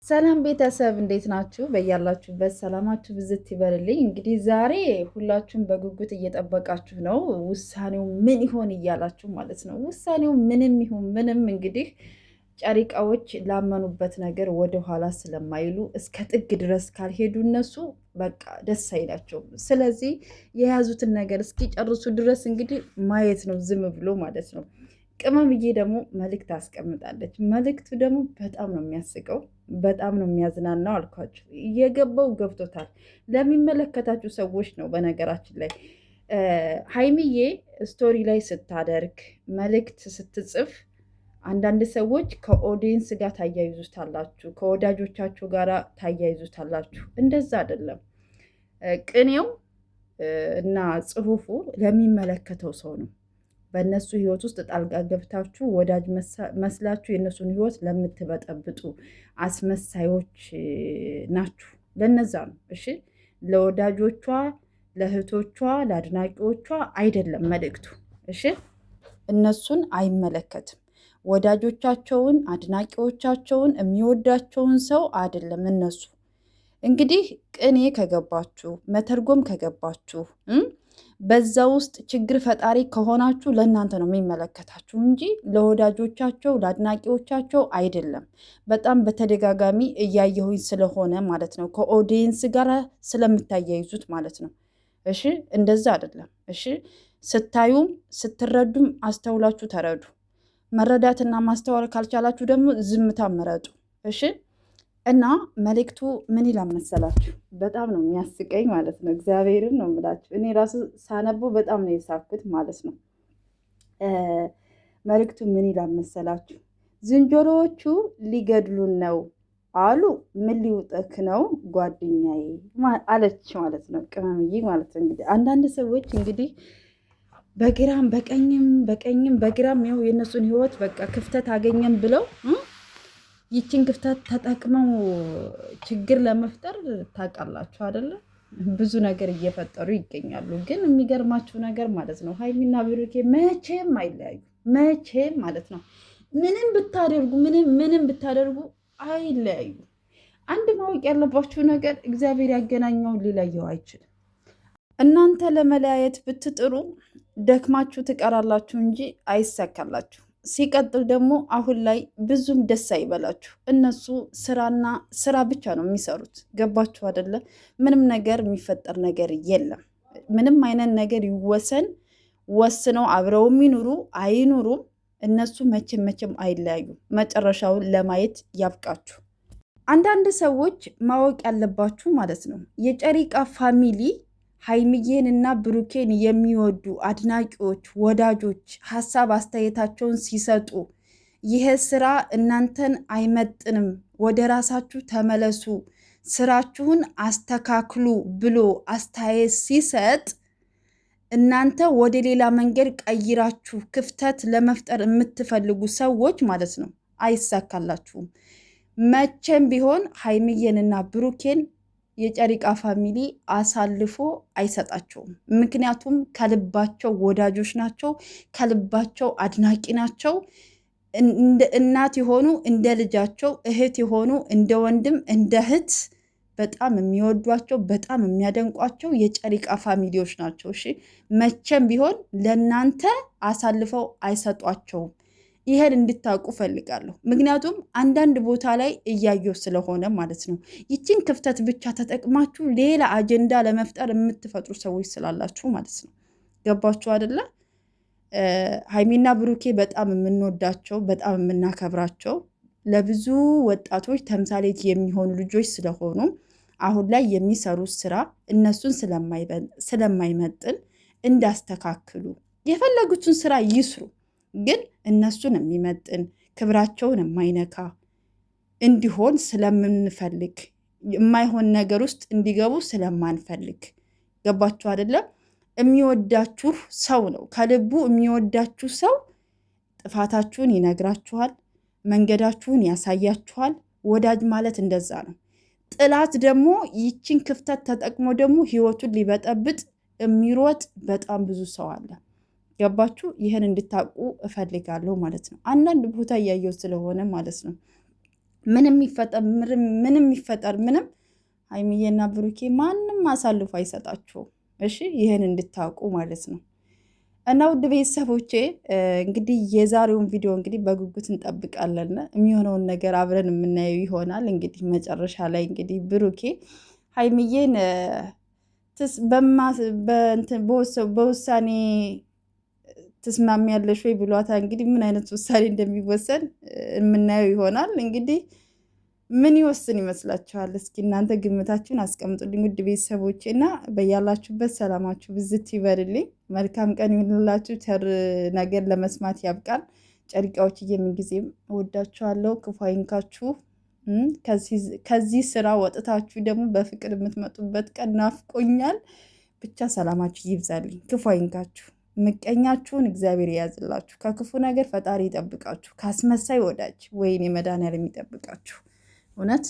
ሰላም ቤተሰብ እንዴት ናችሁ? በያላችሁበት ሰላማችሁ ብዝት ይበልልኝ። እንግዲህ ዛሬ ሁላችሁም በጉጉት እየጠበቃችሁ ነው፣ ውሳኔው ምን ይሆን እያላችሁ ማለት ነው። ውሳኔው ምንም ይሁን ምንም እንግዲህ ጨሪቃዎች ላመኑበት ነገር ወደኋላ ስለማይሉ እስከ ጥግ ድረስ ካልሄዱ እነሱ በቃ ደስ አይላቸውም። ስለዚህ የያዙትን ነገር እስኪጨርሱ ድረስ እንግዲህ ማየት ነው ዝም ብሎ ማለት ነው። ቅመምዬ ደግሞ መልእክት አስቀምጣለች። መልእክቱ ደግሞ በጣም ነው የሚያስቀው፣ በጣም ነው የሚያዝናናው። አልኳችሁ እየገባው ገብቶታል። ለሚመለከታችሁ ሰዎች ነው። በነገራችን ላይ ሀይሚዬ ስቶሪ ላይ ስታደርግ መልእክት ስትጽፍ አንዳንድ ሰዎች ከኦዲየንስ ጋር ታያይዙታላችሁ፣ ከወዳጆቻችሁ ጋር ታያይዙታላችሁ። እንደዛ አይደለም። ቅኔው እና ጽሁፉ ለሚመለከተው ሰው ነው። በእነሱ ህይወት ውስጥ ጣልቃ ገብታችሁ ወዳጅ መስላችሁ የእነሱን ህይወት ለምትበጠብጡ አስመሳዮች ናችሁ። ለነዛ ነው። እሺ፣ ለወዳጆቿ፣ ለእህቶቿ፣ ለአድናቂዎቿ አይደለም መልእክቱ። እሺ፣ እነሱን አይመለከትም። ወዳጆቻቸውን፣ አድናቂዎቻቸውን፣ የሚወዳቸውን ሰው አይደለም። እነሱ እንግዲህ ቅኔ ከገባችሁ፣ መተርጎም ከገባችሁ፣ በዛ ውስጥ ችግር ፈጣሪ ከሆናችሁ ለእናንተ ነው የሚመለከታችሁ እንጂ ለወዳጆቻቸው ለአድናቂዎቻቸው አይደለም። በጣም በተደጋጋሚ እያየሁኝ ስለሆነ ማለት ነው፣ ከኦዲየንስ ጋር ስለምታያይዙት ማለት ነው። እሺ፣ እንደዛ አይደለም። እሺ፣ ስታዩም ስትረዱም አስተውላችሁ ተረዱ። መረዳትና ማስተዋል ካልቻላችሁ ደግሞ ዝምታ ምረጡ። እሺ። እና መልእክቱ ምን ይላል መሰላችሁ? በጣም ነው የሚያስቀኝ ማለት ነው። እግዚአብሔርን ነው የምላችሁ። እኔ ራሱ ሳነበው በጣም ነው የሳኩት ማለት ነው። መልእክቱ ምን ይላል መሰላችሁ? ዝንጀሮዎቹ ሊገድሉን ነው አሉ። ምን ሊውጠክ ነው ጓደኛዬ አለች ማለት ነው። ቅመምዬ ማለት ነው። እንግዲህ አንዳንድ ሰዎች እንግዲህ በግራም በቀኝም በግራም ያው የእነሱን ህይወት በቃ ክፍተት አገኘን ብለው ይችን ክፍተት ተጠቅመው ችግር ለመፍጠር ታውቃላችሁ አይደለ? ብዙ ነገር እየፈጠሩ ይገኛሉ። ግን የሚገርማችሁ ነገር ማለት ነው ሀይሚና ብሩኬ መቼም አይለያዩ፣ መቼም ማለት ነው። ምንም ብታደርጉ አይለያዩ። አንድ ማወቅ ያለባችሁ ነገር እግዚአብሔር ያገናኘውን ሊለየው አይችልም። እናንተ ለመለያየት ብትጥሩ ደክማችሁ ትቀራላችሁ እንጂ አይሳካላችሁ። ሲቀጥል ደግሞ አሁን ላይ ብዙም ደስ አይበላችሁ። እነሱ ስራና ስራ ብቻ ነው የሚሰሩት። ገባችሁ አይደለ? ምንም ነገር የሚፈጠር ነገር የለም። ምንም አይነት ነገር ይወሰን ወስነው አብረው የሚኑሩ አይኑሩም፣ እነሱ መቼም አይለያዩም። መጨረሻውን ለማየት ያብቃችሁ። አንዳንድ ሰዎች ማወቅ ያለባችሁ ማለት ነው የጨሪቃ ፋሚሊ ሀይሚዬን እና ብሩኬን የሚወዱ አድናቂዎች፣ ወዳጆች ሀሳብ አስተያየታቸውን ሲሰጡ ይሄ ስራ እናንተን አይመጥንም፣ ወደ ራሳችሁ ተመለሱ፣ ስራችሁን አስተካክሉ ብሎ አስተያየት ሲሰጥ እናንተ ወደ ሌላ መንገድ ቀይራችሁ ክፍተት ለመፍጠር የምትፈልጉ ሰዎች ማለት ነው አይሳካላችሁም። መቼም ቢሆን ሀይሚዬንና ብሩኬን የጨሪቃ ፋሚሊ አሳልፎ አይሰጣቸውም። ምክንያቱም ከልባቸው ወዳጆች ናቸው፣ ከልባቸው አድናቂ ናቸው። እንደ እናት የሆኑ እንደ ልጃቸው፣ እህት የሆኑ እንደ ወንድም እንደ እህት በጣም የሚወዷቸው በጣም የሚያደንቋቸው የጨሪቃ ፋሚሊዎች ናቸው። እሺ፣ መቼም ቢሆን ለእናንተ አሳልፈው አይሰጧቸውም። ይሄን እንድታውቁ ፈልጋለሁ። ምክንያቱም አንዳንድ ቦታ ላይ እያየው ስለሆነ ማለት ነው። ይችን ክፍተት ብቻ ተጠቅማችሁ ሌላ አጀንዳ ለመፍጠር የምትፈጥሩ ሰዎች ስላላችሁ ማለት ነው። ገባችሁ አይደለ? ሀይሚና ብሩኬ በጣም የምንወዳቸው በጣም የምናከብራቸው ለብዙ ወጣቶች ተምሳሌት የሚሆኑ ልጆች ስለሆኑ አሁን ላይ የሚሰሩት ስራ እነሱን ስለማይመጥን እንዳስተካክሉ፣ የፈለጉትን ስራ ይስሩ ግን እነሱን የሚመጥን ክብራቸውን የማይነካ እንዲሆን ስለምንፈልግ የማይሆን ነገር ውስጥ እንዲገቡ ስለማንፈልግ። ገባችሁ አይደለም? የሚወዳችሁ ሰው ነው፣ ከልቡ የሚወዳችሁ ሰው ጥፋታችሁን ይነግራችኋል፣ መንገዳችሁን ያሳያችኋል። ወዳጅ ማለት እንደዛ ነው። ጥላት ደግሞ ይችን ክፍተት ተጠቅሞ ደግሞ ህይወቱን ሊበጠብጥ የሚሮጥ በጣም ብዙ ሰው አለ። ገባችሁ? ይህን እንድታውቁ እፈልጋለሁ ማለት ነው። አንዳንድ ቦታ እያየው ስለሆነ ማለት ነው። ምንም ይፈጠር ምንም ሀይሚዬና ብሩኬ ማንም አሳልፎ አይሰጣቸውም። እሺ ይህን እንድታውቁ ማለት ነው። እና ውድ ቤተሰቦቼ እንግዲህ የዛሬውን ቪዲዮ እንግዲህ በጉጉት እንጠብቃለን። የሚሆነውን ነገር አብረን የምናየው ይሆናል። እንግዲህ መጨረሻ ላይ እንግዲህ ብሩኬ ሀይሚዬን በውሳኔ ትስማሚያለሽ ወይ ብሏታ። እንግዲህ ምን አይነት ውሳኔ እንደሚወሰን የምናየው ይሆናል። እንግዲህ ምን ይወስን ይመስላችኋል? እስኪ እናንተ ግምታችሁን አስቀምጡልኝ ውድ ቤተሰቦቼ እና በያላችሁበት ሰላማችሁ ብዝት ይበልልኝ። መልካም ቀን ይሁንላችሁ። ቸር ነገር ለመስማት ያብቃል። ጨሪቃዎች የምንጊዜም እወዳችኋለሁ። ክፉ አይንካችሁ። ከዚህ ስራ ወጥታችሁ ደግሞ በፍቅር የምትመጡበት ቀን ናፍቆኛል። ብቻ ሰላማችሁ ይብዛልኝ። ክፉ አይንካችሁ። ምቀኛችሁን እግዚአብሔር የያዝላችሁ። ከክፉ ነገር ፈጣሪ ይጠብቃችሁ። ካስመሳይ ወዳጅ ወይኔ መድኃኒዓለም የሚጠብቃችሁ እውነት